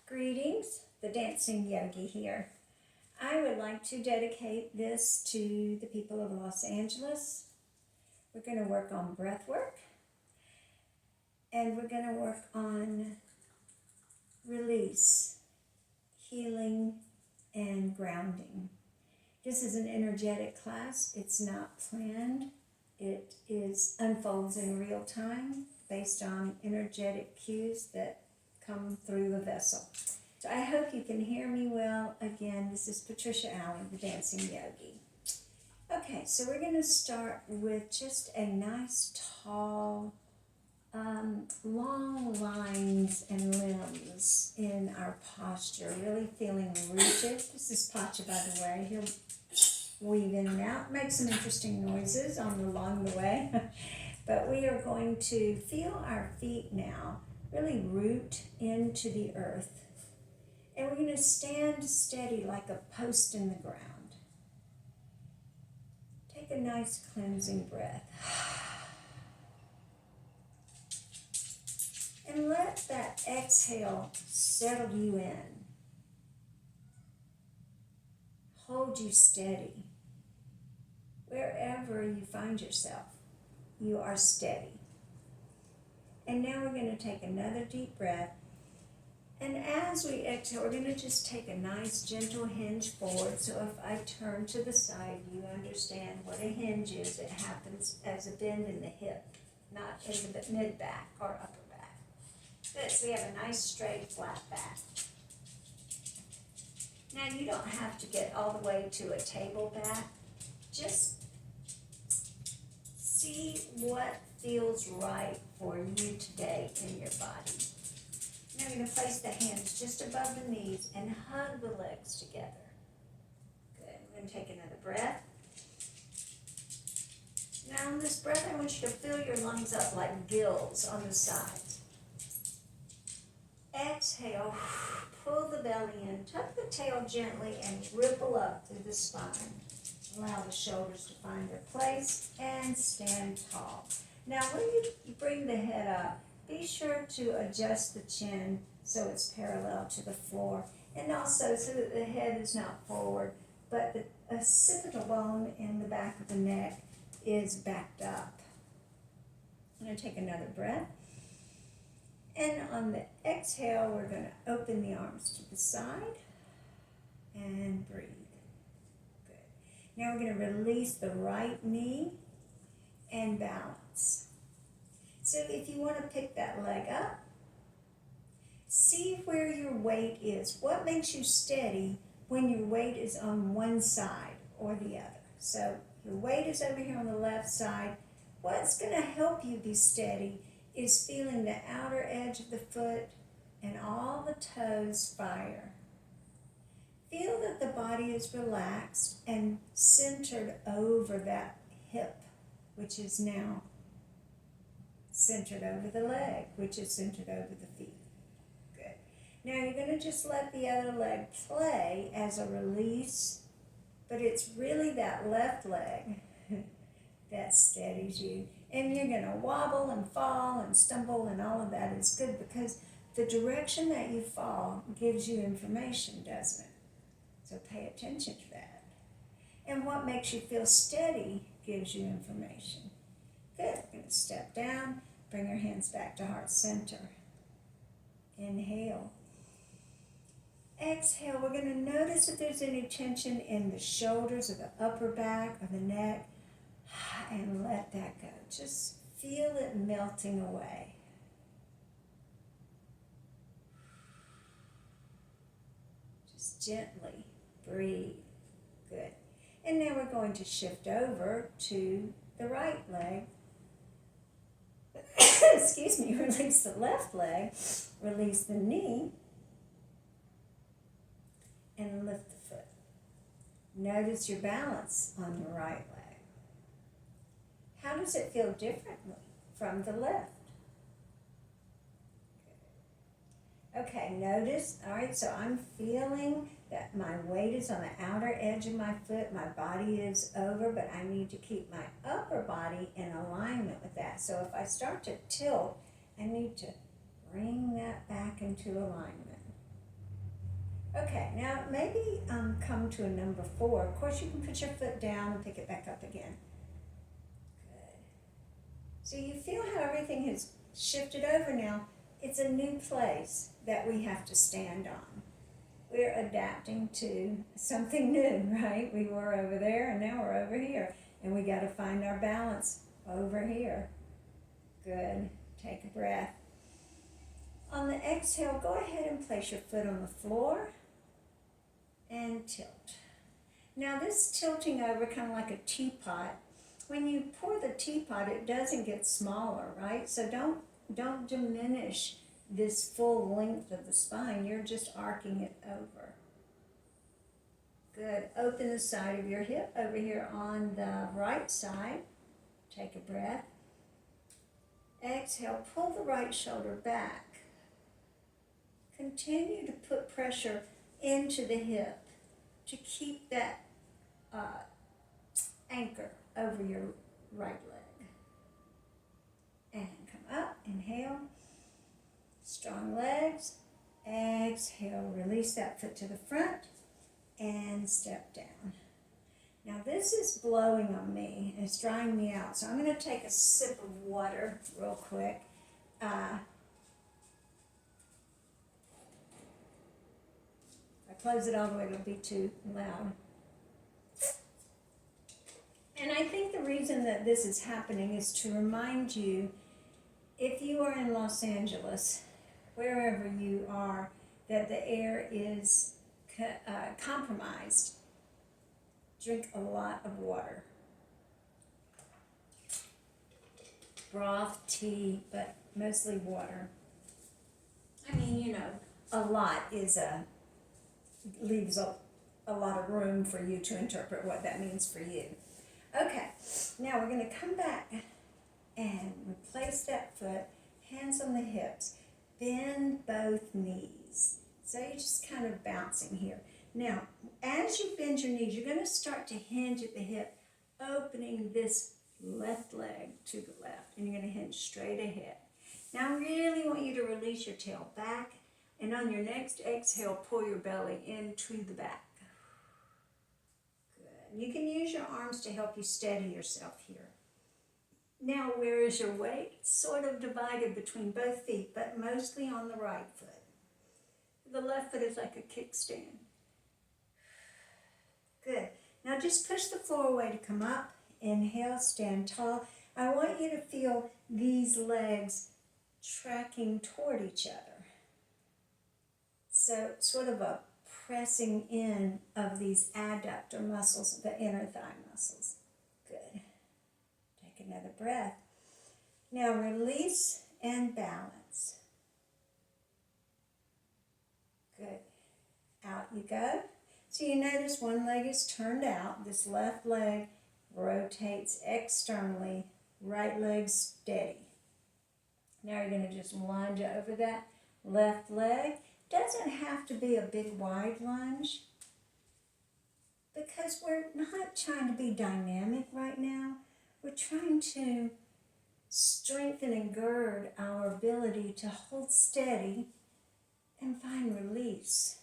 Greetings, the Dancing Yogi here. I would like to dedicate this to the people of Los Angeles. We're going to work on breathwork, and we're going to work on release, healing, and grounding. This is an energetic class. It's not planned. It unfolds in real time based on energetic cues that come through the vessel. So I hope you can hear me well. Again, this is Patricia Allen, the Dancing Yogi. Okay, so we're going to start with just a nice, tall, long lines and limbs in our posture, really feeling rooted. This is Pacha, by the way. He'll weave in and out, make some interesting noises along the way. But we are going to feel our feet now really root into the earth. And we're going to stand steady like a post in the ground. Take a nice cleansing breath. And let that exhale settle you in. Hold you steady. Wherever you find yourself, you are steady. And now we're going to take another deep breath. And as we exhale, we're going to just take a nice gentle hinge forward. So if I turn to the side, you understand what a hinge is. It happens as a bend in the hip, not in the mid-back or upper back. Good, so we have a nice straight flat back. Now you don't have to get all the way to a table back. Just see what feels right for you today in your body. Now we're going to place the hands just above the knees and hug the legs together. Good. We're going to take another breath. Now on this breath, I want you to fill your lungs up like gills on the sides. Exhale, pull the belly in, tuck the tail gently and ripple up through the spine. Allow the shoulders to find their place and stand tall. Now when you bring the head up, be sure to adjust the chin so it's parallel to the floor, and also so that the head is not forward, but the occipital bone in the back of the neck is backed up. I'm going to take another breath. And on the exhale, we're going to open the arms to the side and breathe. Good. Now we're going to release the right knee and balance. So if you want to pick that leg up, see where your weight is. What makes you steady when your weight is on one side or the other? So your weight is over here on the left side. What's going to help you be steady is feeling the outer edge of the foot and all the toes fire. Feel that the body is relaxed and centered over that hip, which is now centered over the leg, which is centered over the feet. Good. Now you're going to just let the other leg play as a release, but it's really that left leg that steadies you. And you're going to wobble and fall and stumble, and all of that is good because the direction that you fall gives you information, doesn't it? So pay attention to that. And what makes you feel steady gives you information. Good. We're going to step down, bring your hands back to heart center. Inhale. Exhale. We're going to notice if there's any tension in the shoulders or the upper back or the neck, and let that go. Just feel it melting away. Just gently breathe. Good. And now we're going to shift over to the right leg. Excuse me, release the left leg, release the knee, and lift the foot. Notice your balance on the right leg. How does it feel differently from the left? Okay, notice, all right, so I'm feeling that my weight is on the outer edge of my foot, my body is over, but I need to keep my upper body in alignment with that. So if I start to tilt, I need to bring that back into alignment. Okay, now maybe come to a number 4. Of course, you can put your foot down and pick it back up again. Good. So you feel how everything has shifted over now. It's a new place that we have to stand on. We're adapting to something new, right? We were over there and now we're over here. And we got to find our balance over here. Good. Take a breath. On the exhale, go ahead and place your foot on the floor and tilt. Now this tilting over, kind of like a teapot, when you pour the teapot, it doesn't get smaller, right? So don't diminish this full length of the spine. You're just arcing it over. Good. Open the side of your hip over here on the right side. Take a breath. Exhale, pull the right shoulder back. Continue to put pressure into the hip to keep that anchor over your right leg. And come up, inhale, strong legs, exhale, release that foot to the front, and step down. Now this is blowing on me, and it's drying me out, so I'm going to take a sip of water real quick. Close it all the way, it'll be too loud. And I think the reason that this is happening is to remind you, if you are in Los Angeles, wherever you are, that the air is compromised. Drink a lot of water. Broth, tea, but mostly water. I mean, a lot leaves a lot of room for you to interpret what that means for you. Okay, now we're going to come back and replace that foot, hands on the hips, bend both knees. So you're just kind of bouncing here. Now, as you bend your knees, you're going to start to hinge at the hip, opening this left leg to the left, and you're going to hinge straight ahead. Now, I really want you to release your tail back, and on your next exhale, pull your belly into the back. Good. You can use your arms to help you steady yourself here. Now, where is your weight? It's sort of divided between both feet, but mostly on the right foot. The left foot is like a kickstand. Good. Now just push the floor away to come up. Inhale, stand tall. I want you to feel these legs tracking toward each other. So sort of a pressing in of these adductor muscles, the inner thigh muscles. Good. Take another breath. Now release and balance. Good. Out you go. So you notice one leg is turned out. This left leg rotates externally. Right leg steady. Now you're going to just lunge over that left leg. Doesn't have to be a big wide lunge because we're not trying to be dynamic right now. We're trying to strengthen and gird our ability to hold steady and find release.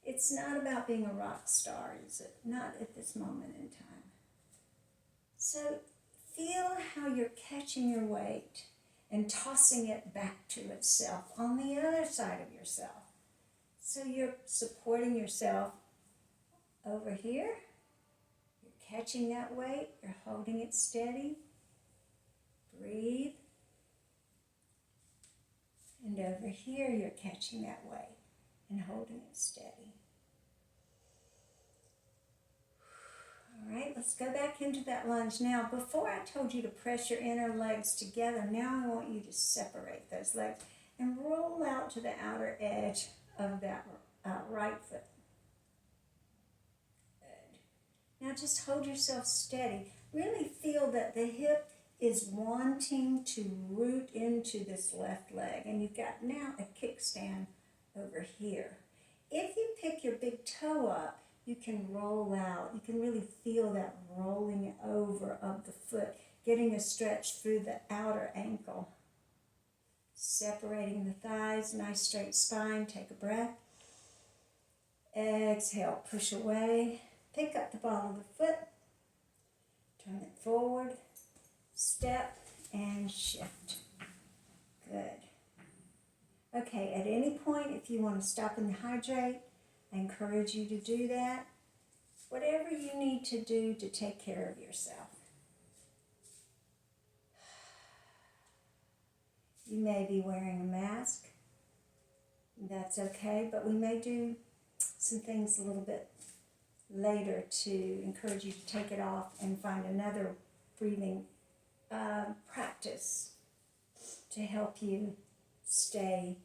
It's not about being a rock star, is it? Not at this moment in time. So feel how you're catching your weight and tossing it back to itself on the other side of yourself. So you're supporting yourself over here. You're catching that weight. You're holding it steady. Breathe. And over here, you're catching that weight and holding it steady. All right, let's go back into that lunge. Now, before I told you to press your inner legs together, now I want you to separate those legs and roll out to the outer edge of that right foot. Good. Now just hold yourself steady. Really feel that the hip is wanting to root into this left leg, and you've got now a kickstand over here. If you pick your big toe up, you can roll out. You can really feel that rolling over of the foot, getting a stretch through the outer ankle. Separating the thighs, nice straight spine. Take a breath. Exhale, push away. Pick up the ball of the foot. Turn it forward. Step and shift. Good. Okay, at any point, if you want to stop and hydrate, I encourage you to do that. Whatever you need to do to take care of yourself. You may be wearing a mask. That's okay, but we may do some things a little bit later to encourage you to take it off and find another breathing practice to help you stay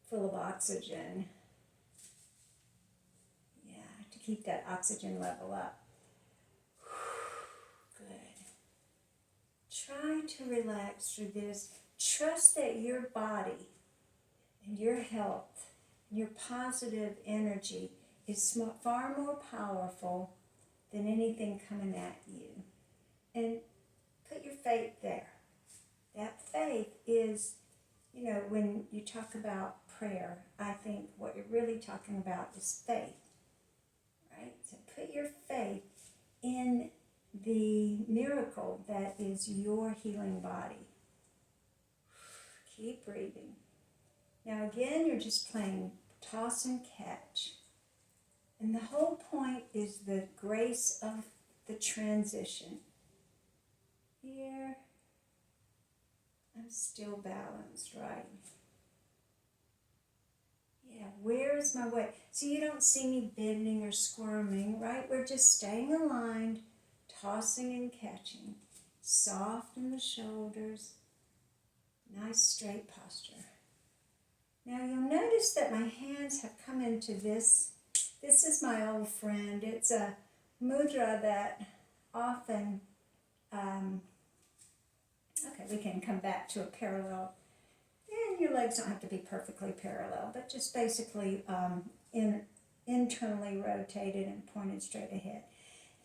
full of oxygen. Yeah, to keep that oxygen level up. Good. Try to relax through this. Trust that your body and your health and your positive energy is far more powerful than anything coming at you. And put your faith there. That faith is, when you talk about prayer, I think what you're really talking about is faith, right? So put your faith in the miracle that is your healing body. Keep breathing. Now again, you're just playing toss and catch. And the whole point is the grace of the transition. Here, I'm still balanced, right? Yeah, where is my weight? So you don't see me bending or squirming, right? We're just staying aligned, tossing and catching. Soft in the shoulders. Nice straight posture. Now you'll notice that my hands have come into this. This is my old friend. It's a mudra that often, okay, we can come back to a parallel. And your legs don't have to be perfectly parallel, but just basically internally rotated and pointed straight ahead.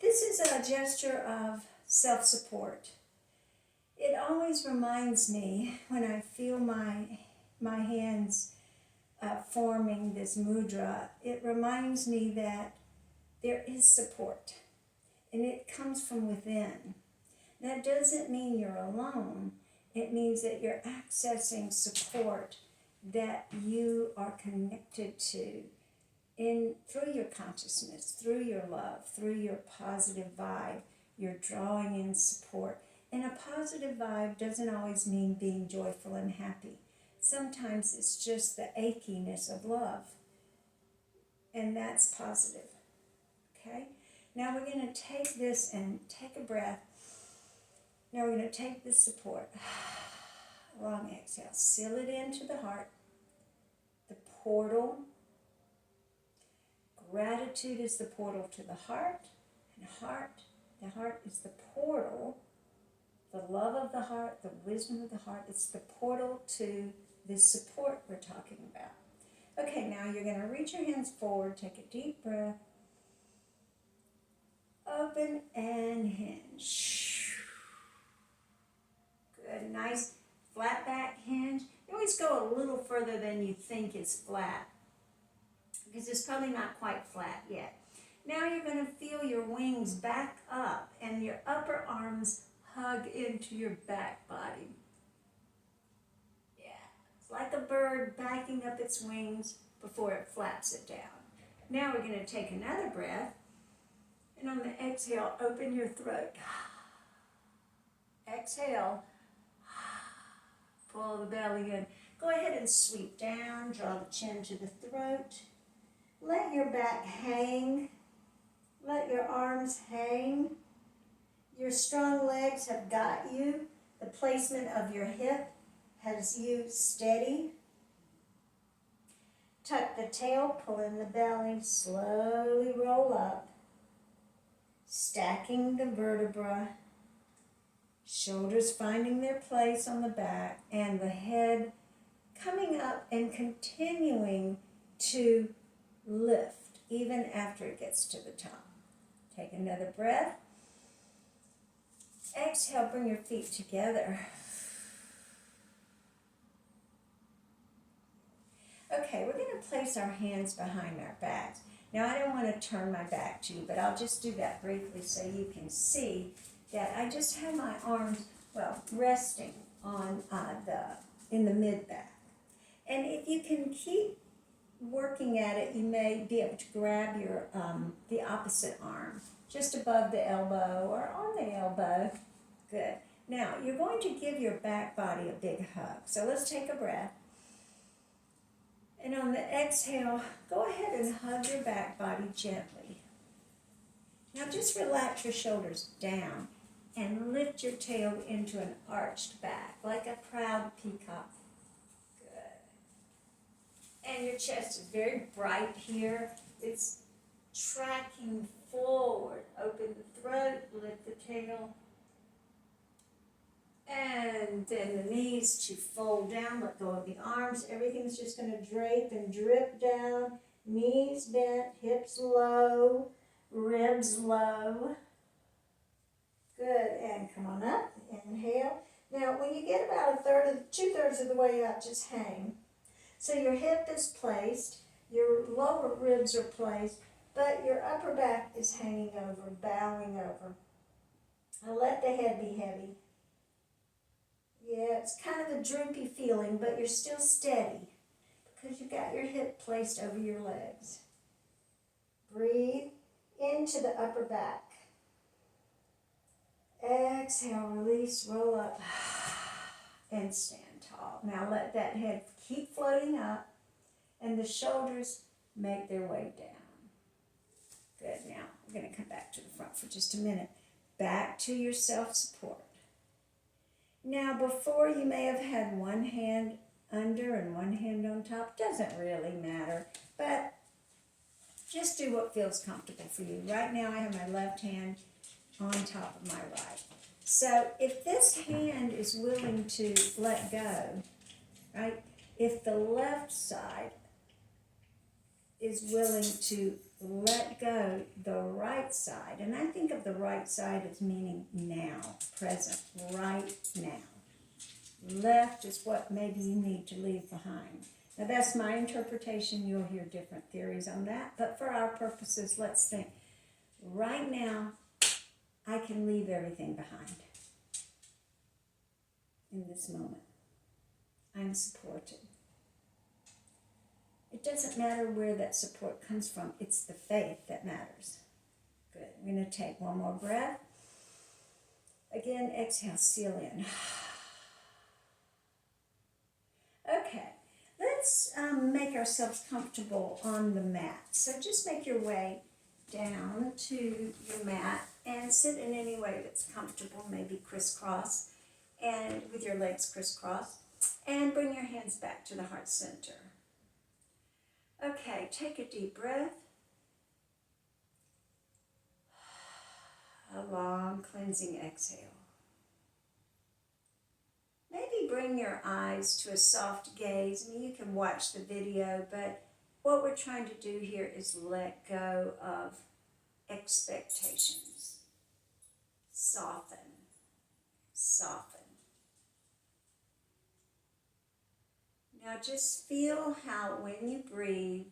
This is a gesture of self-support. It always reminds me when I feel my hands forming this mudra, it reminds me that there is support and it comes from within. That doesn't mean you're alone. It means that you're accessing support that you are connected to through your consciousness, through your love, through your positive vibe. You're drawing in support. And a positive vibe doesn't always mean being joyful and happy. Sometimes it's just the achiness of love. And that's positive. Okay? Now we're going to take this and take a breath. Now we're going to take this support. Long exhale. Seal it into the heart. The portal. Gratitude is the portal to the heart. And the heart is the portal. The love of the heart, the wisdom of the heart, it's the portal to this support we're talking about. Okay, now you're going to reach your hands forward, take a deep breath. Open and hinge. Good, nice flat back hinge. You always go a little further than you think is flat, because it's probably not quite flat yet. Now you're going to feel your wings back up and your upper arms hug into your back body. Yeah, it's like a bird backing up its wings before it flaps it down. Now we're going to take another breath, and on the exhale, open your throat. Exhale, pull the belly in. Go ahead and sweep down, draw the chin to the throat. Let your back hang. Let your arms hang. Your strong legs have got you. The placement of your hip has you steady. Tuck the tail, pull in the belly, slowly roll up. Stacking the vertebra. Shoulders finding their place on the back, and the head coming up and continuing to lift even after it gets to the top. Take another breath. Exhale, bring your feet together. Okay, we're going to place our hands behind our backs. Now I don't want to turn my back to you, but I'll just do that briefly so you can see that I just have my arms, well, resting on in the mid-back. And if you can keep working at it, you may be able to grab your the opposite arm just above the elbow or on the elbow. Good. Now you're going to give your back body a big hug. So let's take a breath. And on the exhale, go ahead and hug your back body gently. Now just relax your shoulders down and lift your tail into an arched back, like a proud peacock. And your chest is very bright here. It's tracking forward. Open the throat, lift the tail. And then the knees to fold down, let go of the arms. Everything's just going to drape and drip down. Knees bent, hips low, ribs low. Good, and come on up, inhale. Now when you get about 2/3 of the way up, just hang. So your hip is placed, your lower ribs are placed, but your upper back is hanging over, bowing over. Now let the head be heavy. Yeah, it's kind of a droopy feeling, but you're still steady because you got your hip placed over your legs. Breathe into the upper back. Exhale, release, roll up, and stand tall. Now let that head keep floating up, and the shoulders make their way down. Good. Now we're going to come back to the front for just a minute. Back to your self-support. Now before you may have had one hand under and one hand on top. Doesn't really matter, but just do what feels comfortable for you. Right now I have my left hand on top of my right. So if this hand is willing to let go, right? If the left side is willing to let go the right side, and I think of the right side as meaning now, present, right now. Left is what maybe you need to leave behind. Now that's my interpretation. You'll hear different theories on that, but for our purposes, let's think. Right now, I can leave everything behind in this moment. I'm supported. It doesn't matter where that support comes from. It's the faith that matters. Good. We're going to take one more breath. Again, exhale, seal in. Okay, let's make ourselves comfortable on the mat. So just make your way down to your mat and sit in any way that's comfortable, maybe crisscross, and with your legs crisscross, and bring your hands back to the heart center. Okay, take a deep breath. A long cleansing exhale. Maybe bring your eyes to a soft gaze. I mean, you can watch the video, but what we're trying to do here is let go of expectations. Soften. Soften. Now just feel how when you breathe,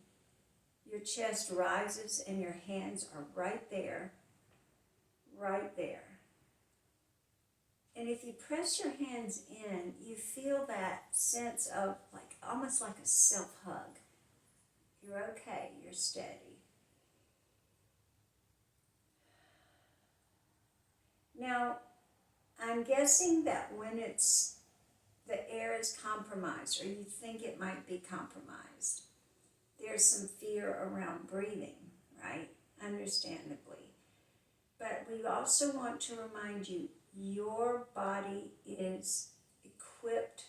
your chest rises and your hands are right there. Right there. And if you press your hands in, you feel that sense of almost like a self-hug. You're okay, you're steady. Now, I'm guessing that when the air is compromised, or you think it might be compromised, there's some fear around breathing, right? Understandably. But we also want to remind you, your body is equipped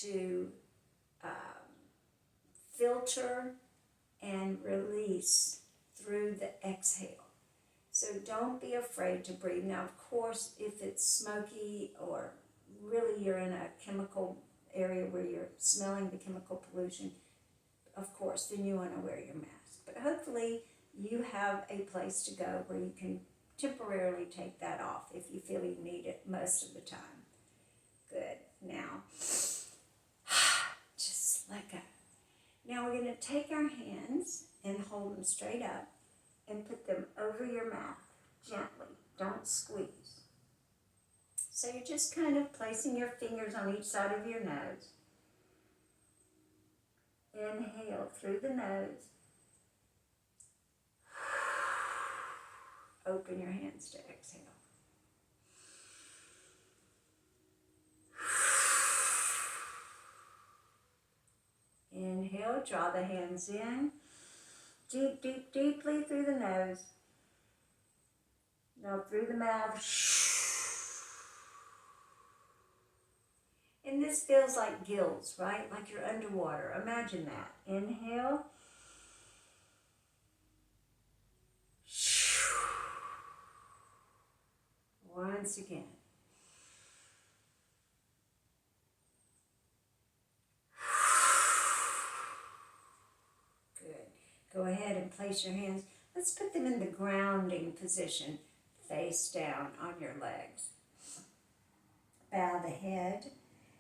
to filter and release through the exhale. So don't be afraid to breathe. Now, of course, if it's smoky or really you're in a chemical area where you're smelling the chemical pollution, of course, then you want to wear your mask. But hopefully you have a place to go where you can temporarily take that off if you feel you need it most of the time. Good. Now, just let go. Now we're going to take our hands and hold hold them straight up and put them over your mouth gently. Don't squeeze. So you're just kind of placing your fingers on each side of your nose. Inhale through the nose. Open your hands to exhale. Inhale, draw the hands in. Deep, deep, deeply through the nose. Now through the mouth. And this feels like gills, right? Like you're underwater. Imagine that. Inhale. Once again. Good. Go ahead and place your hands. Let's put them in the grounding position, face down on your legs. Bow the head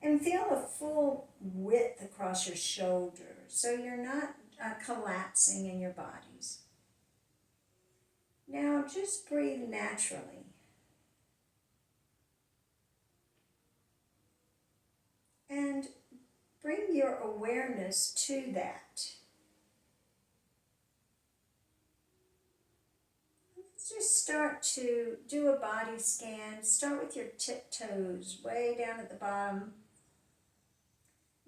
and feel a full width across your shoulders so you're not collapsing in your bodies. Now just breathe naturally. And bring your awareness to that. Let's just start to do a body scan. Start with your tiptoes way down at the bottom.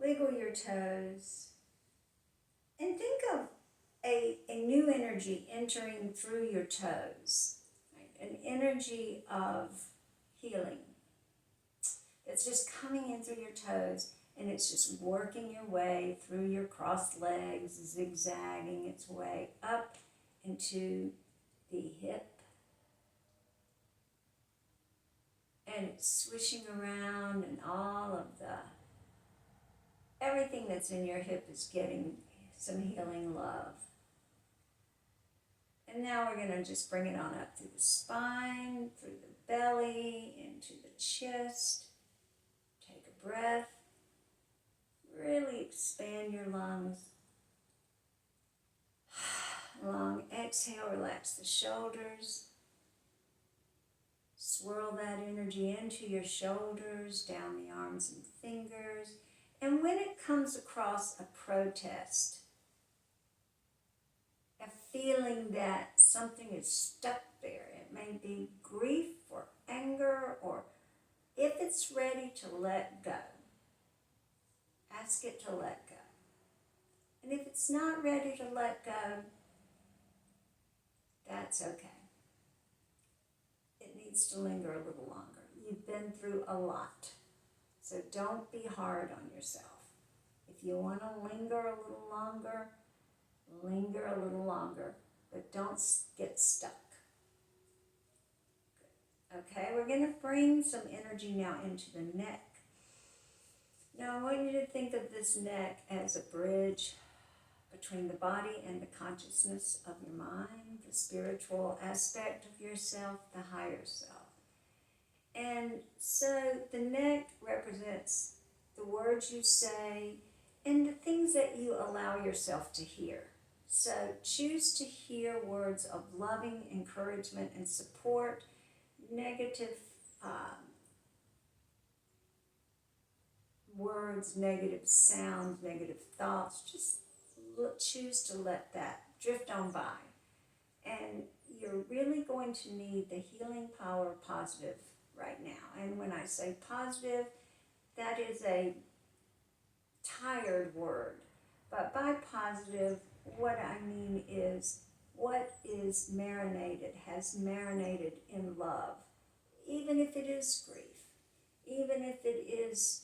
Wiggle your toes. And think of a new energy entering through your toes. Right? An energy of healing. It's just coming in through your toes, and it's just working your way through your crossed legs, zigzagging its way up into the hip. And it's swishing around, and all of everything that's in your hip is getting some healing love. And now we're going to just bring it on up through the spine, through the belly, into the chest. Take a breath. Really expand your lungs. Long exhale, relax the shoulders. Swirl that energy into your shoulders, down the arms and fingers. And when it comes across a protest, a feeling that something is stuck there, it may be grief or anger, or if it's ready to let go, ask it to let go. And if it's not ready to let go, that's okay. It needs to linger a little longer. You've been through a lot, so don't be hard on yourself. If you want to linger a little longer, linger a little longer, but don't get stuck. Good. Okay, we're going to bring some energy now into the neck. Now I want you to think of this neck as a bridge between the body and the consciousness of your mind, the spiritual aspect of yourself, the higher self. And so the neck represents the words you say and the things that you allow yourself to hear. So choose to hear words of loving encouragement and support, negative words, negative sounds, negative thoughts. Just choose to let that drift on by. And you're really going to need the healing power of positive right now. And when I say positive, that is a tired word. But by positive, what I mean is what is marinated, has marinated in love. Even if it is grief, even if it is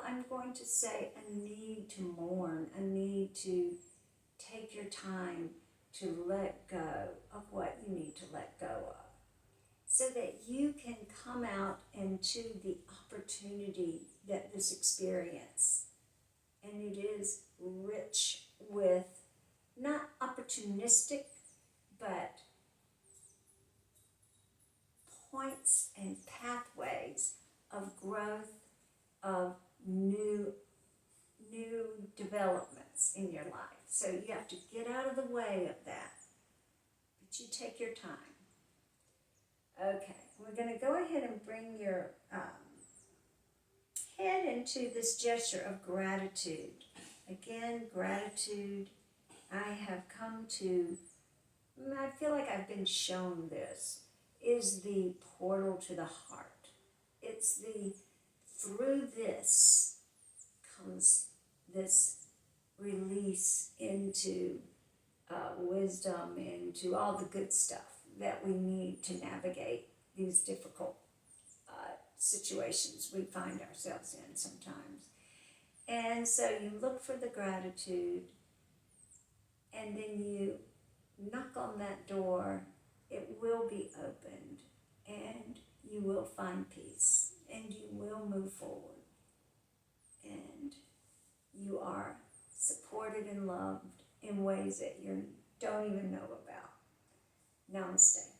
I'm going to say a need to mourn, a need to take your time to let go of what you need to let go of, so that you can come out into the opportunity that this experience, and it is rich with not opportunistic, but points and pathways of growth, of new new developments in your life. So you have to get out of the way of that. But you take your time. Okay, we're going to go ahead and bring your head into this gesture of gratitude. Again, gratitude. I have come to, I feel like I've been shown this, is the portal to the heart. It's through this comes this release into wisdom, into all the good stuff that we need to navigate these difficult situations we find ourselves in sometimes. And so you look for the gratitude, and then you knock on that door. It will be opened, and you will find peace, and you will move forward, and you are supported and loved in ways that you don't even know about. Namaste.